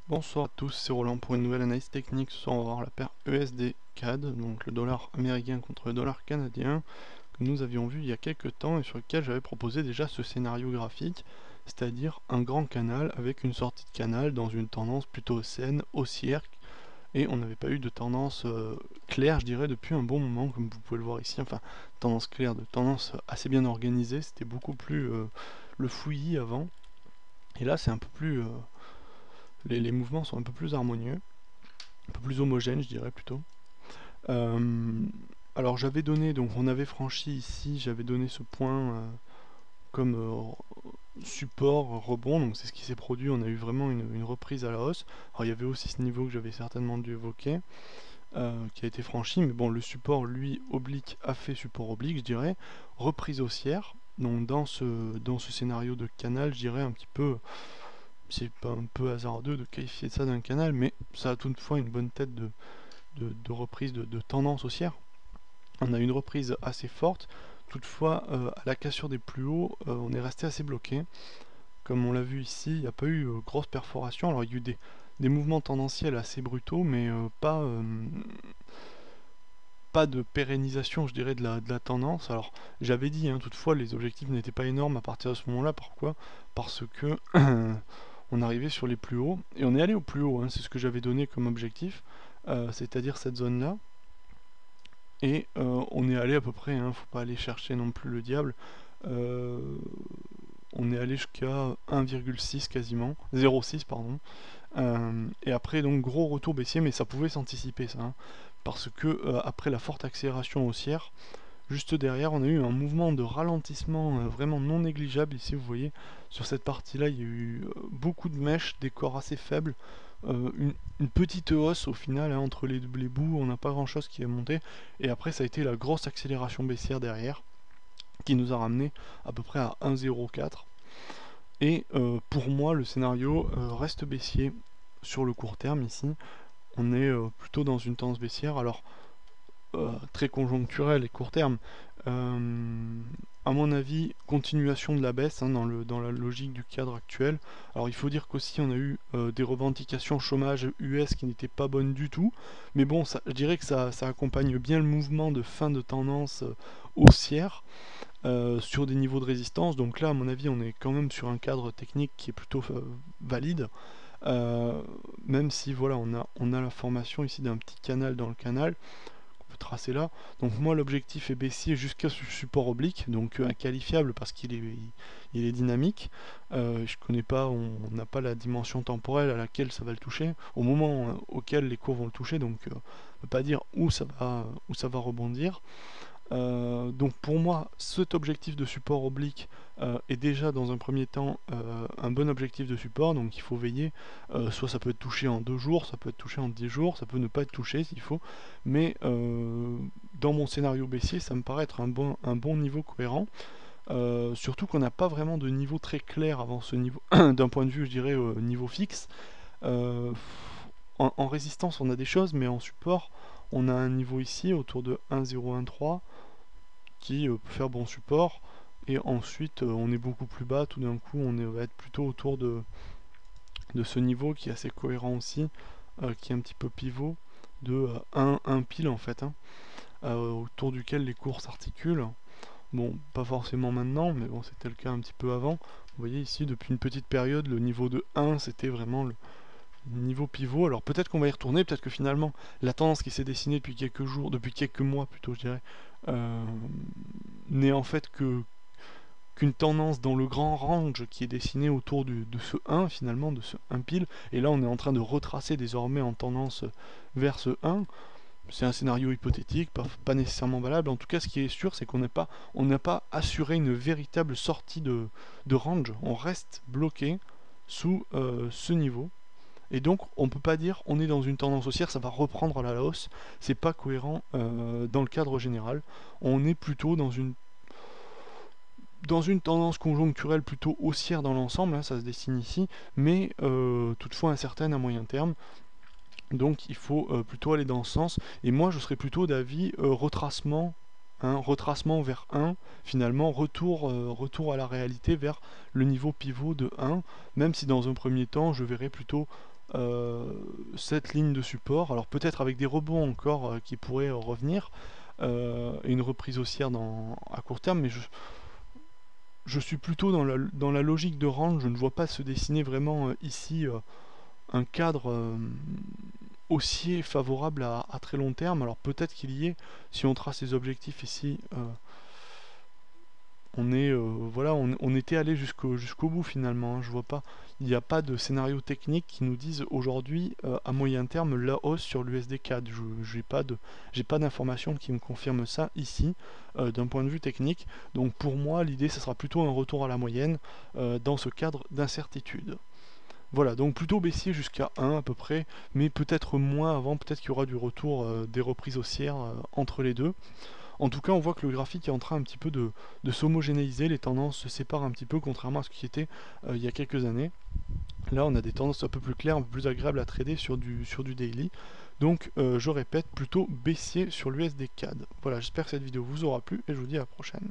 Bonsoir à tous, c'est Roland pour une nouvelle analyse technique. Ce soir on va voir la paire USD-CAD, donc le dollar américain contre le dollar canadien, que nous avions vu il y a quelques temps et sur lequel j'avais proposé déjà ce scénario graphique, c'est-à-dire un grand canal avec une sortie de canal dans une tendance plutôt saine, haussière, et on n'avait pas eu de tendance claire, je dirais, depuis un bon moment, comme vous pouvez le voir ici, enfin, tendance claire, de tendance assez bien organisée, c'était beaucoup plus le fouillis avant, et là c'est un peu plus... les mouvements sont un peu plus harmonieux, un peu plus homogènes, je dirais plutôt. Euh, alors j'avais donné, donc on avait franchi ici, j'avais donné ce point comme support rebond, donc c'est ce qui s'est produit, on a eu vraiment une reprise à la hausse. Alors il y avait aussi ce niveau que j'avais certainement dû évoquer, qui a été franchi, mais bon, le support, lui, oblique, a fait support oblique, je dirais, reprise haussière. Donc dans ce scénario de canal, je dirais un petit peu, c'est pas un peu hasardeux de qualifier ça d'un canal, mais ça a toutefois une bonne tête de reprise de tendance haussière. On a une reprise assez forte, toutefois à la cassure des plus hauts, on est resté assez bloqué. Comme on l'a vu ici, il n'y a pas eu grosse perforation. Alors il y a eu des mouvements tendanciels assez brutaux, mais pas de pérennisation, je dirais, de la tendance. Alors j'avais dit, hein, toutefois, les objectifs n'étaient pas énormes à partir de ce moment-là. Pourquoi? Parce que on arrivait sur les plus hauts, et on est allé au plus haut, hein, c'est ce que j'avais donné comme objectif, c'est-à-dire cette zone-là. Et on est allé à peu près, hein, faut pas aller chercher non plus le diable, euh, on est allé jusqu'à 1,6 quasiment, 0,6 pardon. Et après donc gros retour baissier, mais ça pouvait s'anticiper ça, hein, parce que après la forte accélération haussière, juste derrière on a eu un mouvement de ralentissement vraiment non négligeable. Ici vous voyez sur cette partie là il y a eu beaucoup de mèches, des corps assez faibles, une petite hausse au final, hein, entre les bouts, on n'a pas grand chose qui est monté, et après ça a été la grosse accélération baissière derrière qui nous a ramené à peu près à 1,04. Et pour moi le scénario reste baissier sur le court terme ici. On est plutôt dans une tendance baissière, alors très conjoncturelle et court terme. À mon avis, continuation de la baisse, hein, dans la logique du cadre actuel. Alors il faut dire qu'aussi on a eu des revendications chômage US qui n'étaient pas bonnes du tout, mais bon, je dirais que ça accompagne bien le mouvement de fin de tendance haussière sur des niveaux de résistance. Donc là, à mon avis, on est quand même sur un cadre technique qui est plutôt valide. Euh, Même si voilà, on a la formation ici d'un petit canal dans le canal qu'on peut tracer là. Donc moi l'objectif est baissier jusqu'à ce support oblique, donc inqualifiable parce qu'il est dynamique. Je connais pas, on n'a pas la dimension temporelle à laquelle ça va le toucher, au moment auquel les cours vont le toucher, donc on peut pas dire où ça va rebondir. Donc pour moi, cet objectif de support oblique est déjà dans un premier temps un bon objectif de support, donc il faut veiller, soit ça peut être touché en 2 jours, ça peut être touché en 10 jours, ça peut ne pas être touché s'il faut, mais dans mon scénario baissier, ça me paraît être un bon niveau cohérent, surtout qu'on n'a pas vraiment de niveau très clair avant ce niveau, d'un point de vue je dirais niveau fixe. Euh, en résistance on a des choses, mais en support on a un niveau ici autour de 1,013 qui peut faire bon support, et ensuite on est beaucoup plus bas, tout d'un coup va être plutôt autour de ce niveau qui est assez cohérent aussi, qui est un petit peu pivot de 1 pile en fait, hein, autour duquel les cours s'articulent. Bon, pas forcément maintenant, mais bon, c'était le cas un petit peu avant. Vous voyez ici, depuis une petite période, le niveau de 1, c'était vraiment le niveau pivot. Alors peut-être qu'on va y retourner, peut-être que finalement, la tendance qui s'est dessinée depuis quelques jours, depuis quelques mois plutôt, je dirais, euh, n'est en fait qu'une tendance dans le grand range qui est dessiné autour de ce 1 finalement, de ce 1 pile, et là on est en train de retracer désormais en tendance vers ce 1. C'est un scénario hypothétique, pas nécessairement valable. En tout cas, ce qui est sûr, c'est qu'on n'a pas assuré une véritable sortie de range. On reste bloqué sous ce niveau. Et donc, on peut pas dire on est dans une tendance haussière, ça va reprendre à la hausse. C'est pas cohérent dans le cadre général. On est plutôt dans une tendance conjoncturelle plutôt haussière dans l'ensemble, hein, ça se dessine ici, mais toutefois incertaine à moyen terme. Donc il faut plutôt aller dans ce sens. Et moi je serais plutôt d'avis retracement, hein, retracement vers 1, finalement retour à la réalité vers le niveau pivot de 1, même si dans un premier temps je verrais plutôt cette ligne de support, alors peut-être avec des rebonds encore qui pourraient revenir, et une reprise haussière à court terme, mais je suis plutôt dans la logique de range. Je ne vois pas se dessiner vraiment ici un cadre haussier favorable à très long terme. Alors peut-être qu'il y est, si on trace les objectifs ici, voilà, on était allé jusqu'au bout finalement, hein. Je vois pas, il n'y a pas de scénario technique qui nous dise aujourd'hui à moyen terme la hausse sur l'USD CAD. J'ai pas d'informations qui me confirment ça ici d'un point de vue technique. Donc pour moi l'idée ça sera plutôt un retour à la moyenne dans ce cadre d'incertitude. Voilà, donc plutôt baissier jusqu'à 1 à peu près, mais peut-être moins avant, peut-être qu'il y aura du retour des reprises haussières entre les deux. En tout cas, on voit que le graphique est en train un petit peu de s'homogénéiser, les tendances se séparent un petit peu, contrairement à ce qui était il y a quelques années. Là, on a des tendances un peu plus claires, un peu plus agréables à trader sur du daily. Donc, je répète, plutôt baissier sur l'USD CAD. Voilà, j'espère que cette vidéo vous aura plu et je vous dis à la prochaine.